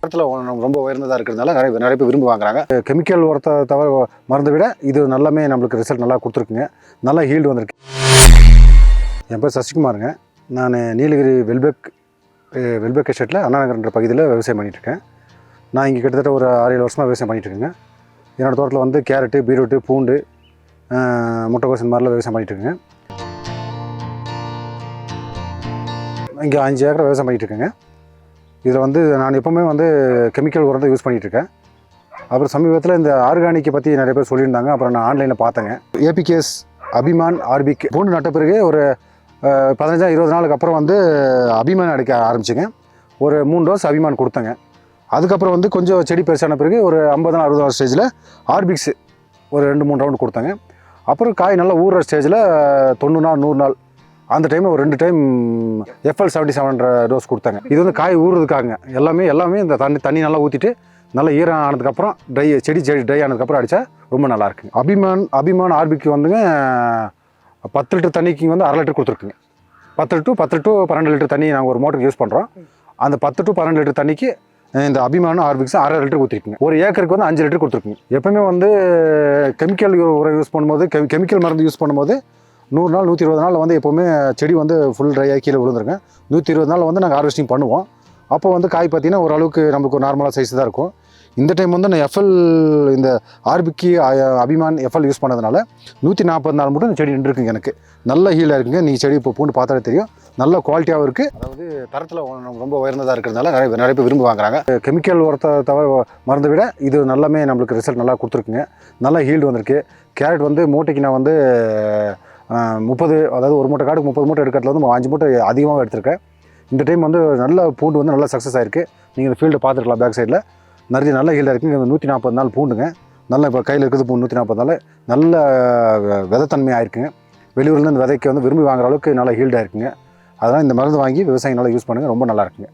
தரத்தில் ரொம்ப உயர்ந்ததாக இருக்கிறதுனால நிறைய பேர் விரும்பி வாங்குறாங்க. கெமிக்கல் உரத்தை தவிர மருந்தை விட இது நல்லாமே நம்மளுக்கு ரிசல்ட் நல்லா கொடுத்துருக்குங்க. நல்லா ஹீல்டு வந்திருக்கு. என் பேர் சசிகுமாருங்க. நான் நீலகிரி வெல்பெக் எஸ்டேட்டில் அண்ணாநகர்ன்ற பகுதியில் விவசாயம் பண்ணிகிட்ருக்கேன். நான் இங்கே கிட்டத்தட்ட ஒரு 6-7 வருஷமாக விவசாயம் பண்ணிகிட்ருக்கேங்க. என்னோடய தோட்டத்தில் வந்து கேரட்டு, பீட்ரூட்டு, பூண்டு, முட்டைக்கோஸ் இந்த மாதிரிலாம் விவசாயம் பண்ணிகிட்ருக்கேங்க. இங்கே 5 ஏக்கர் விவசாயம் பண்ணிகிட்ருக்கேங்க. இதில் வந்து நான் எப்போவுமே வந்து கெமிக்கல் உரம் தான் யூஸ் பண்ணிகிட்ருக்கேன். அப்புறம் சமீபத்தில் இந்த ஆர்கானிக்கை பற்றி நிறைய பேர் சொல்லியிருந்தாங்க. அப்புறம் நான் ஆன்லைனில் பார்த்தேங்க. ஏபிகேஎஸ், அபிமான், ஆர்பிக் பூண்டு நட்ட பிறகு ஒரு 15-20 நாளுக்கு அப்புறம் வந்து அபிமான் அடிக்க ஆரம்பிச்சுங்க. ஒரு 3 டோஸ் அபிமான் கொடுத்தேங்க. அதுக்கப்புறம் வந்து கொஞ்சம் செடி பெருசான பிறகு ஒரு 50-60 ஸ்டேஜில் ஆர்பிக்ஸு ஒரு 2-3 ரவுண்டு கொடுத்தாங்க. அப்புறம் காய் நல்லா ஊறுற ஸ்டேஜில் 90 நாள் 100 நாள் அந்த டைமில் ஒரு 2 டைம் FL77 டோஸ் கொடுத்தாங்க. இது வந்து காய் ஊறுறதுக்காக எல்லாமே இந்த தண்ணி நல்லா ஊற்றிட்டு நல்லா ஈரம் ஆனதுக்கப்புறம் செடி ட்ரை ஆனதுக்கப்புறம் அடித்தா ரொம்ப நல்லாயிருக்குங்க. அபிமான் ஆர்பிக்கு வந்துங்க 10 லிட்டர் தண்ணிக்கு வந்து 1/2 லிட்டர் கொடுத்துருக்குங்க. 10 to 12 லிட்டர் தண்ணி நாங்கள் ஒரு மோட்டருக்கு யூஸ் பண்ணுறோம். அந்த 10 to 12 லிட்டர் தண்ணிக்கு இந்த அபிமானும் ஆர்பிக்ஸும் 1/2 லிட்டர் ஊற்றிருக்குங்க. ஒரு ஏக்கருக்கு வந்து 5 லிட்டர் கொடுத்துருக்குங்க. எப்பவுமே வந்து கெமிக்கல் உரம் யூஸ் பண்ணும்போது கெமிக்கல் மருந்து யூஸ் பண்ணும்போது 100 நாள் 120 நாள் வந்து எப்போவுமே செடி வந்து ஃபுல் ட்ரையாக கீழே விழுந்துருங்க. 120 நாள் வந்து நாங்கள் ஹார்வெஸ்டிங் பண்ணுவோம். அப்போ வந்து காய் பார்த்திங்கன்னா ஓரளவுக்கு நமக்கு நார்மலாக சைஸ் தான் இருக்கும். இந்த டைம் வந்து நான் இந்த ஆர்பிக்கு அபிமான் FL யூஸ் பண்ணதுனால 140 நாள் மட்டும் இந்த செடி நின்றுருக்குங்க. எனக்கு நல்ல ஹீலாக இருக்குங்க. நீங்கள் செடி இப்போ பூண்டு பார்த்தாலே தெரியும், நல்ல குவாலிட்டியாகவும் இருக்குது. அதாவது தரத்தில் ரொம்ப உயர்ந்ததாக இருக்கிறதுனால நிறைய பேர் விரும்பி வாங்குறாங்க. கெமிக்கல் உரத்தை தவிர மருந்தை விட இது நல்லாமே நம்மளுக்கு ரிசல்ட் நல்லா கொடுத்துருக்குங்க. நல்லா ஹீல்டு வந்திருக்கு. கேரட் வந்து மூட்டைக்கு நான் வந்து 30, அதாவது ஒரு மூட்டை காடுக்கு 30 மூட்டை எடுக்கிறதுல வந்து 5 மூட்டை அதிகமாக எடுத்திருக்கேன். இந்த டைம் வந்து நல்ல பூண்டு வந்து நல்லா சக்ஸஸ் ஆகிருக்கு. நீங்கள் இந்த ஃபீல்டை பார்த்துருக்கலாம். பேக் சைடில் நிறைய நல்ல ஹீல்டாக இருக்குங்க. 140 நாள் பூண்டுங்க. நல்லா இப்போ கையில் இருக்கிறது பூண்டு 140 நாள் நல்ல விதைத்தன்மை ஆயிருக்குங்க. வெளியூர்லேருந்து இந்த விதைக்கு வந்து விரும்பி வாங்குற அளவுக்கு நல்லா ஹீல்டாக இருக்குங்க. அதனால் இந்த மருந்து வாங்கி விவசாயம் நல்லா யூஸ் பண்ணுங்கள். ரொம்ப நல்லா இருக்குங்க.